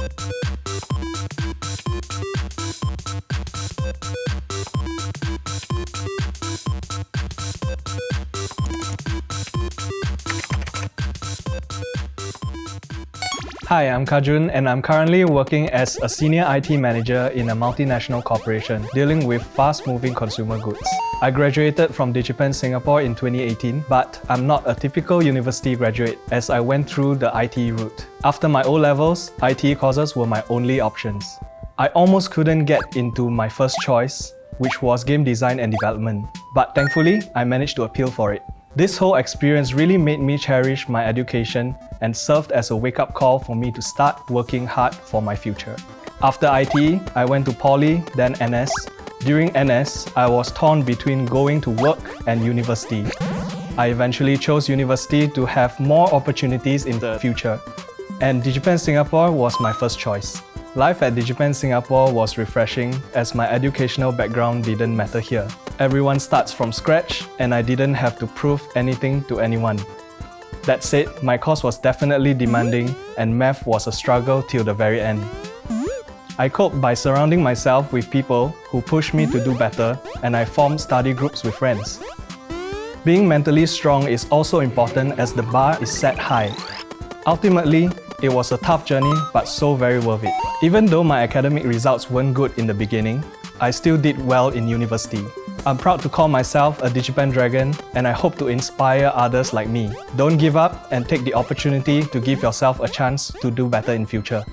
Hi, I'm Kajun and I'm currently working as a senior IT manager in a multinational corporation dealing with fast-moving consumer goods. I graduated from DigiPen Singapore in 2018, but I'm not a typical university graduate as I went through the ITE route. After my O-levels, ITE courses were my only options. I almost couldn't get into my first choice, which was game design and development, but thankfully, I managed to appeal for it. This whole experience really made me cherish my education and served as a wake-up call for me to start working hard for my future. After ITE, I went to Poly, then NS. During NS, I was torn between going to work and university. I eventually chose university to have more opportunities in the future, and DigiPen Singapore was my first choice. Life at DigiPen Singapore was refreshing as my educational background didn't matter here. Everyone starts from scratch and I didn't have to prove anything to anyone. That said, my course was definitely demanding and math was a struggle till the very end. I coped by surrounding myself with people who pushed me to do better, and I formed study groups with friends. Being mentally strong is also important as the bar is set high. Ultimately, it was a tough journey but so very worth it. Even though my academic results weren't good in the beginning, I still did well in university. I'm proud to call myself a DigiPen Dragon and I hope to inspire others like me. Don't give up and take the opportunity to give yourself a chance to do better in future.